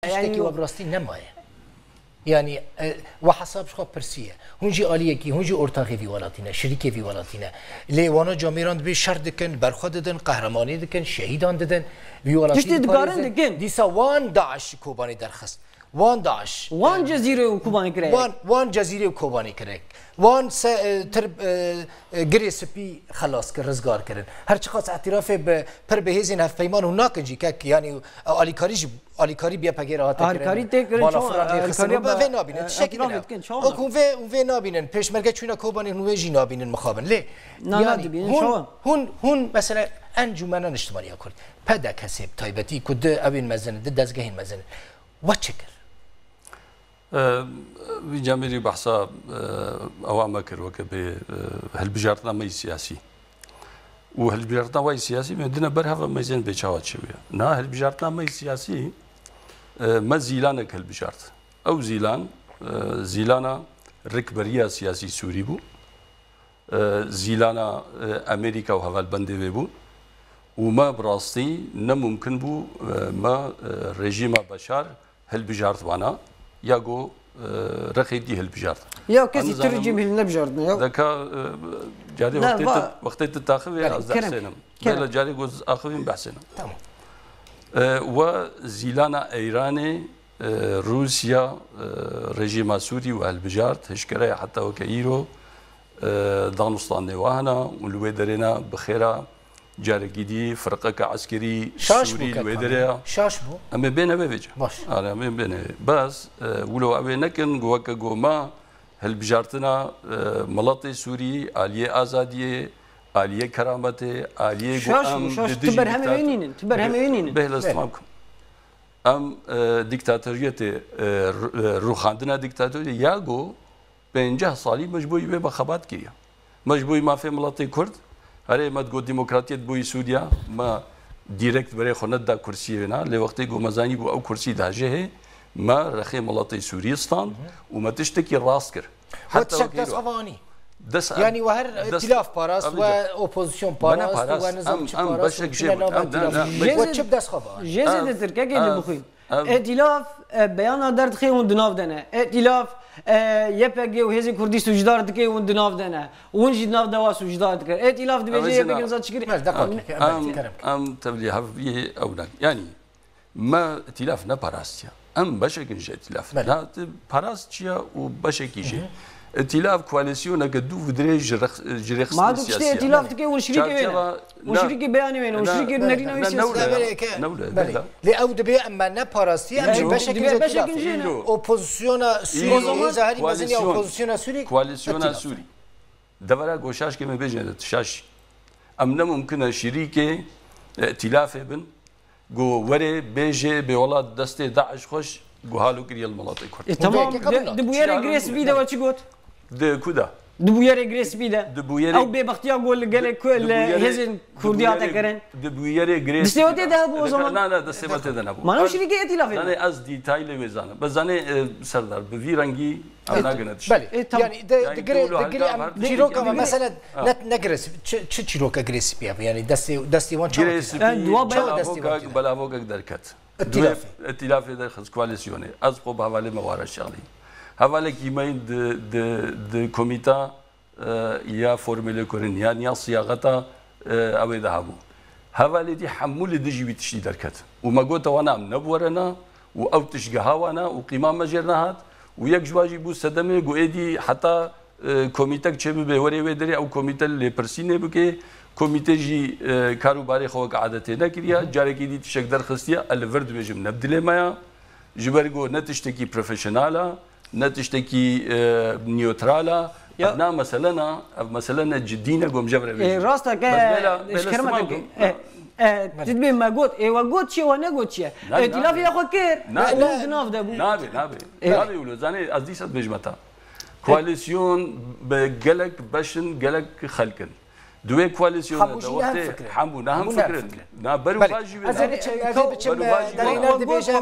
يعني وبراستي نمايه يعني وحسابش خو برسيه هونجي آلیه کی هونجي ارتاقی في ولاتینا شریکی في ولاتینا لیوانا جامیران به شر دکن برخواد دادن قهرمانی دکن شهیدان دادن في ولاتینا دیسا وان داعش کوبانی درخست وان داعش وان جزيره وكوباني كريك وان جزيره وكوباني كريك وان ترب جريس بي خلاص كرزقار كرن هر چقاس اعتراف بر بهزين هف پیمان هناك جي كك يعني آلیکاری بیا پگیر آت آلیکاری تکرین بالا فرادی خسرو به نابینن شکل نه اون و نابینن پیشمرگ چونه کوبانی نوی جی نابینن مخابن لی يعني هون مثلا انجمن اجتماعی کرد پدا کسب تایبتی کد اوین مزن دزگهین مزن وچکر في جامعي بحثا أوامر كروك بهالبجارتنا مي سياسي وهالبجارتنا مي سياسي مدنا برها ميزان بيشاوات شوية نا هالبجارتنا مي سياسي ما زيلانك هالبجارت أو زيلانا ركبرية سياسي سوري بو زيلانا أمريكا وهذا البند بو وما براستي نممكن بو ما رجيم بشار هالبجارت وانا ياغو رخيدي هالبجارت يا كسي ترجم هالنبجارتنا يا ذاك جاري وقت التاخذ يا حسينم لا جاري جوز اخذين بحسنا تمام وزيلانا ايراني روسيا رجيم سوري وهالبجارت هشكرا حتى وكايرو دانستان وهنا والويدرنا بخيرا جارگیدی فرقه عسكري سوري الويدريا شاشبو اما بينه بيجا باش انا من بينه بس ولو ابي نكن جوكا جوما هالبجارتنا ملطي سوري اليه ازاديه اليه كرامته اليه شاش تبرهم وينين تبرهم وينين به الاستمامكم ام ديكتاتوريه روخاندنا ديكتاتوريه ياغو 50 سالي مجبوي بخبات كيا مجبوي ما في ملطي كرد هري ما تقول ديمقراطية بوي سوريا ما ديركت بري خونت دا كرسينا لوقتي جو مزاني جو او كرسي داجه ما رخي ملطي سوريستان وما تشتكي راسكر حتى شكل صفاني يعني وهر ائتلاف باراس واوبوزيسيون باراس ونظام باراس وتشب داس خبا جزء تركيا اللي بخيل ائتلاف بيان درد خي وندناف دنا ائتلاف يبقى وهذه كردي سجدار دكي وندناف دنا ونجي ناف دوا سجدار دك ائتلاف دبي يبقى نزات شكري ام تبلي حفيه اولاد يعني ما ائتلافنا باراستيا ام بشكل جي ائتلاف لا باراستيا وبشكل جي ائتلاف كواليسيون قدو فدري جريخ ما دوك شتي ائتلاف دكي وشريكي بياني وين وشريكي نرينا نولا لي او دبي اما نا باراستيا ام بشكل ائتلاف اوبوزيسيون سوري زهري مزني اوبوزيسيون سوري كواليسيون سوري دبرا غوشاش كما بيجن تشاش ام ممكن شريكي ائتلاف ابن جو وري بيجي بولاد دستي داعش خوش جو هالو كريا المناطق كرد تمام دبويري غريس بيدا واتش قوت ده كودا دبويري غريس بيدا او ببختيا قول قال كل هزن كرديات كرن دبويري غريس دستيوتي ده ابو زمان لا دستيوتي ده ابو ما شريكي ائتلاف انا از ديتايل وزانه بس انا سردار بفيرنجي انا قنت بلي يعني دغري جيروكا مثلا نغرس تش جيروكا غريس بيا يعني دستي وان غريس بلا فوق دركت ائتلاف ده خص كواليسيون از قب حواله موارد شغلي حواله كيمين د كوميتا يا فورمولا كورن يعني صياغه او ذهبوا حواله دي حمول دجي بتشي دركت وما قلت وانا نبورنا او تشقهاوانا وقيمه مجرناهات ويك جواجي بو سدمه قويدي حتى كوميتا تشبه بوري ودري او كوميتا اللي برسينه بكي كوميتي جي كاروباري خوك عادتي نكريا جاركي دي تشك درخستيا الفرد بيجم نبدل مايا جبرجو نتشتكي بروفيشنالا نتشتكي نيوترالا نا مثلا جدينا قوم جبر راستك ايش كرمك تدبي ما قلت ايه وقلت شيء وانا قلت شيء ائتلاف يا اخو كير نابي ولو زاني ازديس بجمتا كواليسيون بقلق بشن قلق خلقن دوی کوالیسیون دوسته حمو نه هم فکر نه برو واجبه از بچه در این درد بیشتر